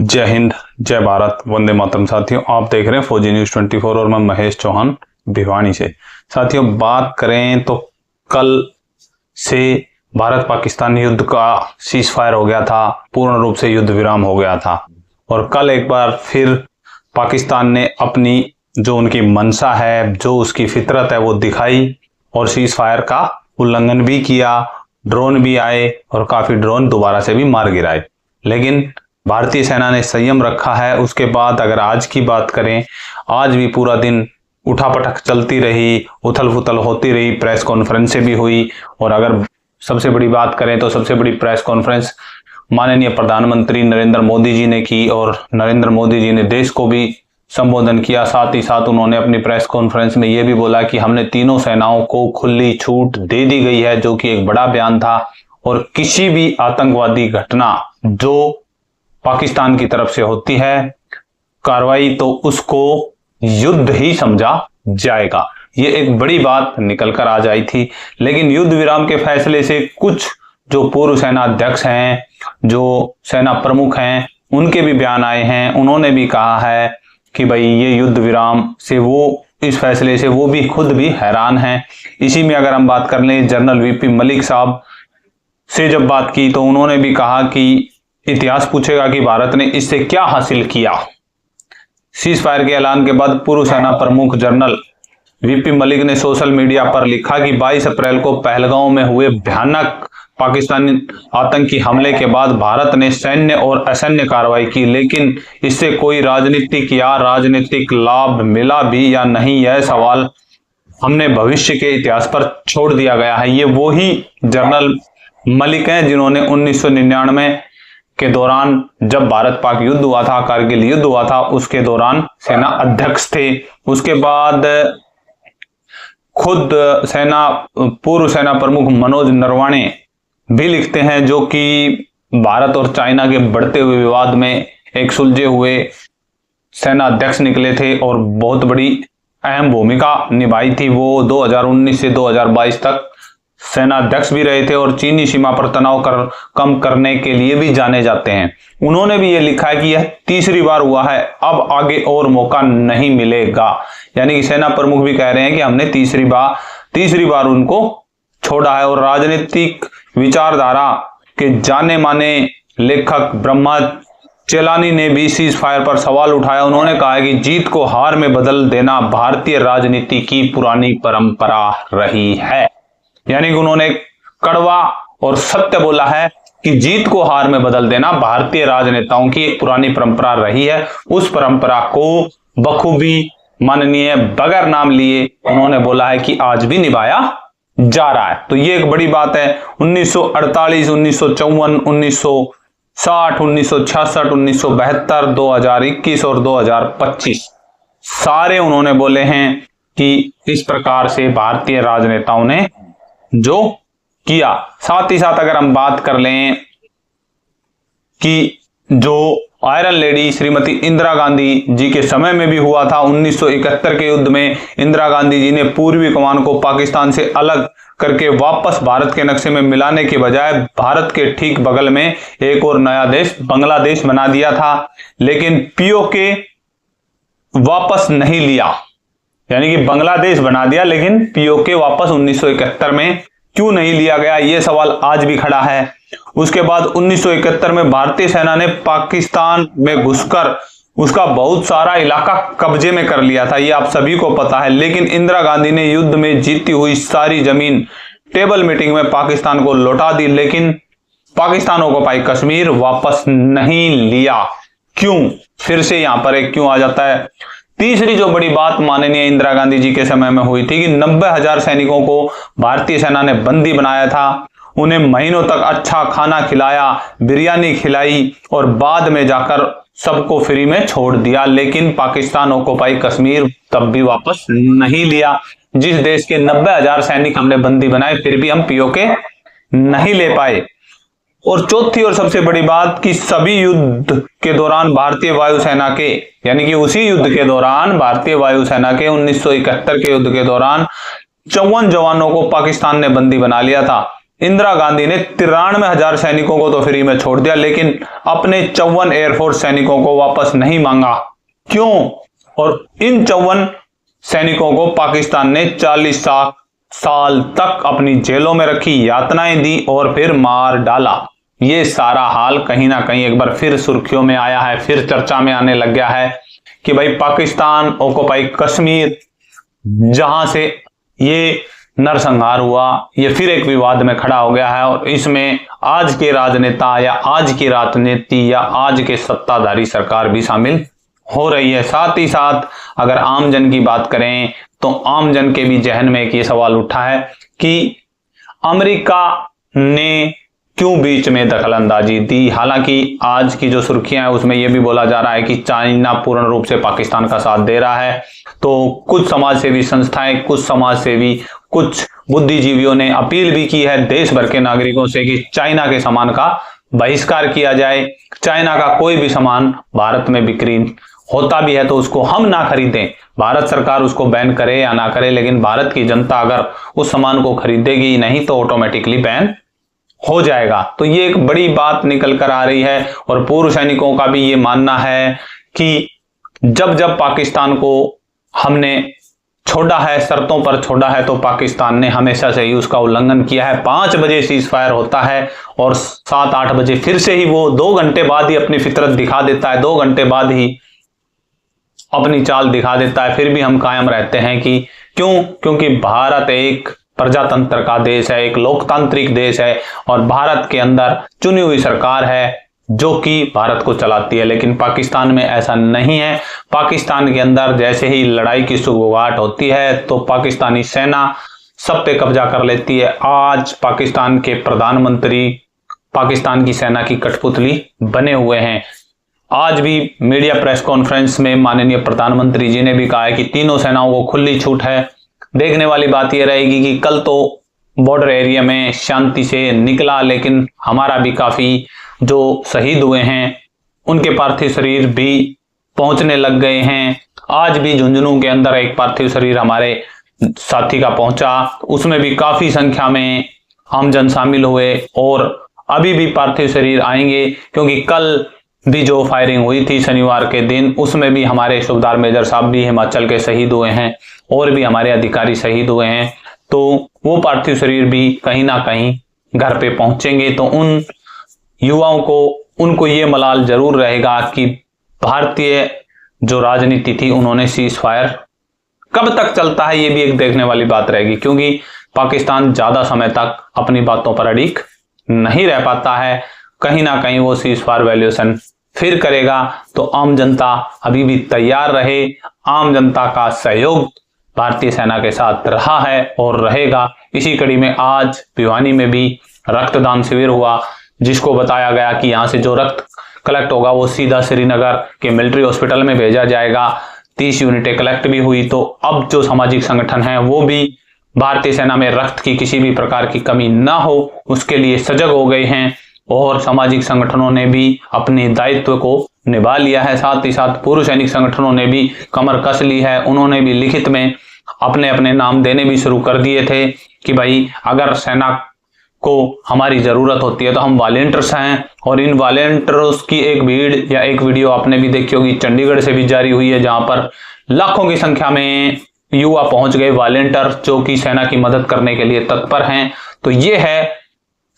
जय हिंद, जय भारत, वंदे मातरम। साथियों, आप देख रहे हैं फौजी न्यूज 24 और मैं महेश चौहान भिवानी से। साथियों, बात करें तो कल से भारत पाकिस्तान युद्ध का सीज फायर हो गया था, पूर्ण रूप से युद्ध विराम हो गया था। और कल एक बार फिर पाकिस्तान ने अपनी जो उनकी मंशा है, जो उसकी फितरत है, वो दिखाई और सीज फायर का उल्लंघन भी किया। ड्रोन भी आए और काफी ड्रोन दोबारा से भी मार गिराए, लेकिन भारतीय सेना ने संयम रखा है। उसके बाद अगर आज की बात करें, आज भी पूरा दिन उठापटक चलती रही, उथल पुथल होती रही, प्रेस कॉन्फ्रेंसें भी हुई। और अगर सबसे बड़ी बात करें तो सबसे बड़ी प्रेस कॉन्फ्रेंस माननीय प्रधानमंत्री नरेंद्र मोदी जी ने की और नरेंद्र मोदी जी ने देश को भी संबोधन किया। साथ ही साथ उन्होंने अपनी प्रेस कॉन्फ्रेंस में यह भी बोला कि हमने तीनों सेनाओं को खुली छूट दे दी गई है, जो कि एक बड़ा बयान था। और किसी भी आतंकवादी घटना जो पाकिस्तान की तरफ से होती है कार्रवाई, तो उसको युद्ध ही समझा जाएगा। ये एक बड़ी बात निकल कर आ जाई थी। लेकिन युद्ध विराम के फैसले से कुछ जो पूर्व सेना अध्यक्ष हैं, जो सेना प्रमुख हैं, उनके भी बयान आए हैं। उन्होंने भी कहा है कि भाई ये युद्ध विराम से वो, इस फैसले से वो भी खुद भी हैरान हैं। इसी में अगर हम बात कर लें, जनरल वीपी मलिक साहब से जब बात की तो उन्होंने भी कहा कि इतिहास पूछेगा कि भारत ने इससे क्या हासिल किया। सीज फायर के ऐलान के बाद पूर्व सेना प्रमुख जनरल वीपी मलिक ने सोशल मीडिया पर लिखा कि 22 अप्रैल को पहलगांव में हुए भयानक पाकिस्तानी आतंकी हमले के बाद भारत ने सैन्य और असैन्य कार्रवाई की, लेकिन इससे कोई राजनीतिक लाभ मिला भी या नहीं, यह सवाल हमने भविष्य के इतिहास पर छोड़ दिया गया है। ये वो ही जनरल मलिक हैं जिन्होंने 1999 के दौरान, जब भारत पाक युद्ध हुआ था, कारगिल युद्ध हुआ था, उसके दौरान सेना अध्यक्ष थे। उसके बाद खुद पूर्व सेना प्रमुख मनोज नरवणे भी लिखते हैं, जो कि भारत और चाइना के बढ़ते हुए विवाद में एक सुलझे हुए सेना अध्यक्ष निकले थे और बहुत बड़ी अहम भूमिका निभाई थी। वो 2019 से 2022 तक सेना अध्यक्ष भी रहे थे और चीनी सीमा पर तनाव कम करने के लिए भी जाने जाते हैं। उन्होंने भी ये लिखा है कि यह तीसरी बार हुआ है, अब आगे और मौका नहीं मिलेगा। यानी कि सेना प्रमुख भी कह रहे हैं कि हमने तीसरी बार उनको छोड़ा है। और राजनीतिक विचारधारा के जाने माने लेखक ब्रह्मा चेलानी ने भी सीज फायर पर सवाल उठाया। उन्होंने कहा है कि जीत को हार में बदल देना भारतीय राजनीति की पुरानी परंपरा रही है। यानी कि उन्होंने कड़वा और सत्य बोला है कि जीत को हार में बदल देना भारतीय राजनेताओं की एक पुरानी परंपरा रही है। उस परंपरा को बखूबी माननीय बगैर नाम लिए उन्होंने बोला है कि आज भी निभाया जा रहा है। तो ये एक बड़ी बात है। 1948, 1954, 1960, 1966, 1972, 2021 और 2025 सारे उन्होंने बोले हैं कि इस प्रकार से भारतीय राजनेताओं ने जो किया। साथ ही साथ अगर हम बात कर लें कि जो आयरन लेडी श्रीमती इंदिरा गांधी जी के समय में भी हुआ था, 1971 के युद्ध में इंदिरा गांधी जी ने पूर्वी कमान को पाकिस्तान से अलग करके वापस भारत के नक्शे में मिलाने के बजाय भारत के ठीक बगल में एक और नया देश बांग्लादेश बना दिया था। लेकिन पीओके वापस नहीं लिया, यानी कि बांग्लादेश बना दिया, लेकिन पीओके वापस 1971 में क्यों नहीं लिया गया, यह सवाल आज भी खड़ा है। उसके बाद 1971 में भारतीय सेना ने पाकिस्तान में घुसकर उसका बहुत सारा इलाका कब्जे में कर लिया था, यह आप सभी को पता है। लेकिन इंदिरा गांधी ने युद्ध में जीती हुई सारी जमीन टेबल मीटिंग में पाकिस्तान को लौटा दी, लेकिन पाकिस्तान ऑक्युपाई कश्मीर वापस नहीं लिया। क्यों? फिर से यहां पर एक क्यों आ जाता है। तीसरी जो बड़ी बात माननीय इंदिरा गांधी जी के समय में हुई थी कि 90,000 सैनिकों को भारतीय सेना ने बंदी बनाया था, उन्हें महीनों तक अच्छा खाना खिलाया, बिरयानी खिलाई और बाद में जाकर सबको फ्री में छोड़ दिया। लेकिन पाकिस्तान ऑक्युपाई कश्मीर तब भी वापस नहीं लिया। जिस देश के 90,000 सैनिक हमने बंदी बनाए, फिर भी हम पीओके नहीं ले पाए। और चौथी और सबसे बड़ी बात कि सभी युद्ध के दौरान भारतीय वायुसेना के, यानी कि उसी युद्ध के दौरान भारतीय वायुसेना के 1971 के युद्ध के दौरान 54 जवानों को पाकिस्तान ने बंदी बना लिया था। इंदिरा गांधी ने 93,000 सैनिकों को तो फ्री में छोड़ दिया, लेकिन अपने 54 एयरफोर्स सैनिकों को वापस नहीं मांगा। क्यों? और इन 54 सैनिकों को पाकिस्तान ने 40 साल तक अपनी जेलों में रखी, यातनाएं दी और फिर मार डाला। ये सारा हाल कहीं ना कहीं एक बार फिर सुर्खियों में आया है, फिर चर्चा में आने लग गया है कि भाई पाकिस्तान ऑक्युपाई कश्मीर, जहां से ये नरसंहार हुआ, ये फिर एक विवाद में खड़ा हो गया है। और इसमें आज के राजनेता या आज की राजनीति या आज के सत्ताधारी सरकार भी शामिल हो रही है। साथ ही साथ अगर आम जन की बात करें तो आम जन के भी जहन में एक ये सवाल उठा है कि अमेरिका ने क्यों बीच में दखलंदाजी दी। हालांकि आज की जो सुर्खियां हैं उसमें यह भी बोला जा रहा है कि चाइना पूर्ण रूप से पाकिस्तान का साथ दे रहा है। तो कुछ समाजसेवी संस्थाएं, कुछ समाजसेवी, कुछ बुद्धिजीवियों ने अपील भी की है देश भर के नागरिकों से कि चाइना के सामान का बहिष्कार किया जाए। चाइना का कोई भी सामान भारत में बिक्री होता भी है तो उसको हम ना खरीदें, भारत सरकार उसको बैन करे या ना करे, लेकिन भारत की जनता अगर उस सामान को खरीदेगी नहीं तो ऑटोमेटिकली बैन हो जाएगा। तो ये एक बड़ी बात निकल कर आ रही है। और पूर्व सैनिकों का भी ये मानना है कि जब जब पाकिस्तान को हमने छोड़ा है, शर्तों पर छोड़ा है, तो पाकिस्तान ने हमेशा से ही उसका उल्लंघन किया है। 5 बजे सीज फायर होता है और 7-8 बजे फिर से ही वो 2 घंटे बाद ही अपनी फितरत दिखा देता है, 2 घंटे बाद ही अपनी चाल दिखा देता है। फिर भी हम कायम रहते हैं कि क्यों? क्योंकि भारत एक प्रजातंत्र का देश है, एक लोकतांत्रिक देश है और भारत के अंदर चुनी हुई सरकार है जो कि भारत को चलाती है। लेकिन पाकिस्तान में ऐसा नहीं है। पाकिस्तान के अंदर जैसे ही लड़ाई की सुगबुगाहट होती है तो पाकिस्तानी सेना सब पे कब्जा कर लेती है। आज पाकिस्तान के प्रधानमंत्री पाकिस्तान की सेना की कठपुतली बने हुए हैं। आज भी मीडिया प्रेस कॉन्फ्रेंस में माननीय प्रधानमंत्री जी ने भी कहा है कि तीनों सेनाओं को खुली छूट है। देखने वाली बात यह रहेगी कि कल तो बॉर्डर एरिया में शांति से निकला, लेकिन हमारा भी काफी जो शहीद हुए हैं उनके पार्थिव शरीर भी पहुंचने लग गए हैं। आज भी झुंझुनू के अंदर एक पार्थिव शरीर हमारे साथी का पहुंचा, उसमें भी काफी संख्या में आमजन शामिल हुए और अभी भी पार्थिव शरीर आएंगे, क्योंकि कल भी जो फायरिंग हुई थी शनिवार के दिन, उसमें भी हमारे सूबेदार मेजर साहब भी हिमाचल के शहीद हुए हैं और भी हमारे अधिकारी शहीद हुए हैं। तो वो पार्थिव शरीर भी कहीं ना कहीं घर पे पहुंचेंगे। तो उन युवाओं को, उनको ये मलाल जरूर रहेगा कि भारतीय जो राजनीति थी उन्होंने सीज फायर कब तक चलता है, ये भी एक देखने वाली बात रहेगी, क्योंकि पाकिस्तान ज्यादा समय तक अपनी बातों पर अड़िग नहीं रह पाता है। कहीं ना कहीं वो सीज फायर वैल्यूएशन फिर करेगा। तो आम जनता अभी भी तैयार रहे। आम जनता का सहयोग भारतीय सेना के साथ रहा है और रहेगा। इसी कड़ी में आज भिवानी में भी रक्तदान शिविर हुआ, जिसको बताया गया कि यहां से जो रक्त कलेक्ट होगा वो सीधा श्रीनगर के मिलिट्री हॉस्पिटल में भेजा जाएगा। 30 यूनिटें कलेक्ट भी हुई। तो अब जो सामाजिक संगठन है वो भी भारतीय सेना में रक्त की किसी भी प्रकार की कमी ना हो उसके लिए सजग हो गए हैं और सामाजिक संगठनों ने भी अपने दायित्व को निभा लिया है। साथ ही साथ पूर्व सैनिक संगठनों ने भी कमर कस ली है। उन्होंने भी लिखित में अपने अपने नाम देने भी शुरू कर दिए थे कि भाई अगर सेना को हमारी जरूरत होती है तो हम वॉलेंटियर्स हैं। और इन वॉलेंटियर्स की एक भीड़ या एक वीडियो आपने भी देखी होगी, चंडीगढ़ से भी जारी हुई है, जहां पर लाखों की संख्या में युवा पहुंच गए, वॉलेंटियर जो कि सेना की मदद करने के लिए तत्पर हैं। तो ये है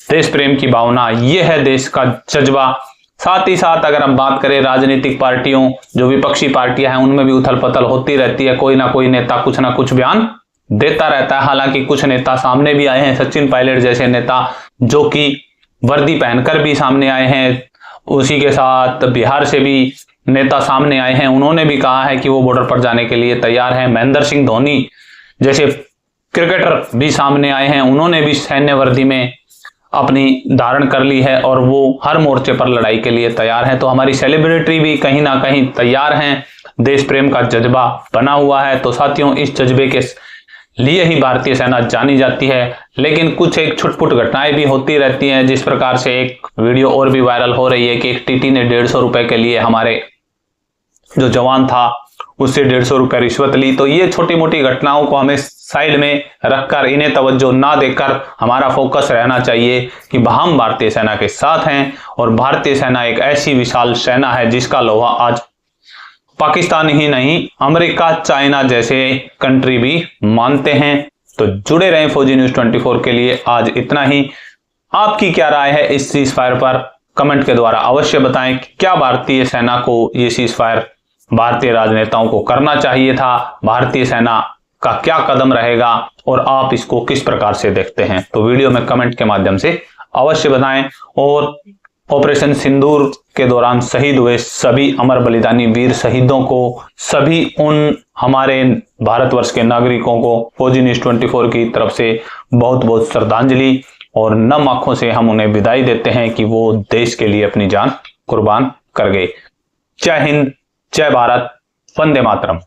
देश प्रेम की भावना, ये है देश का जज्बा। साथ ही साथ अगर हम बात करें राजनीतिक पार्टियों, जो विपक्षी पार्टियां हैं, उनमें भी उथल पथल होती रहती है। कोई ना कोई नेता कुछ ना कुछ बयान देता रहता है। हालांकि कुछ नेता सामने भी आए हैं, सचिन पायलट जैसे नेता जो कि वर्दी पहनकर भी सामने आए हैं। उसी के साथ बिहार से भी नेता सामने आए हैं, उन्होंने भी कहा है कि वो बॉर्डर पर जाने के लिए तैयार हैं। महेंद्र सिंह धोनी जैसे क्रिकेटर भी सामने आए हैं, उन्होंने भी सैन्य वर्दी में अपनी धारण कर ली है और वो हर मोर्चे पर लड़ाई के लिए तैयार हैं। तो हमारी सेलिब्रिटी भी कहीं ना कहीं तैयार हैं। देश प्रेम का जज्बा बना हुआ है। तो साथियों, इस जज्बे के लिए ही भारतीय सेना जानी जाती है। लेकिन कुछ एक छुटपुट घटनाएं भी होती रहती हैं, जिस प्रकार से एक वीडियो और भी वायरल हो रही है कि एक टीटी ने 150 रुपए के लिए हमारे जो जवान था उससे 150 रुपए रिश्वत ली। तो ये छोटी मोटी घटनाओं को हमें साइड में रखकर, इन्हें तवज्जो ना देकर हमारा फोकस रहना चाहिए कि हम भारतीय सेना के साथ हैं। और भारतीय सेना एक ऐसी विशाल सेना है जिसका लोहा आज पाकिस्तान ही नहीं, अमेरिका, चाइना जैसे कंट्री भी मानते हैं। तो जुड़े रहें फौजी न्यूज 24 के लिए। आज इतना ही। आपकी क्या राय है इस सीज फायर पर, कमेंट के द्वारा अवश्य बताएं कि क्या भारतीय सेना को ये सीज फायर भारतीय राजनेताओं को करना चाहिए था, भारतीय सेना का क्या कदम रहेगा और आप इसको किस प्रकार से देखते हैं। तो वीडियो में कमेंट के माध्यम से अवश्य बताएं। और ऑपरेशन सिंदूर के दौरान शहीद हुए सभी अमर बलिदानी वीर शहीदों को, सभी उन हमारे भारतवर्ष के नागरिकों को फौजी न्यूज 24 की तरफ से बहुत बहुत श्रद्धांजलि और नम आंखों से हम उन्हें विदाई देते हैं कि वो देश के लिए अपनी जान कुर्बान कर गए। जय हिंद, जय भारत, वंदे मातरम।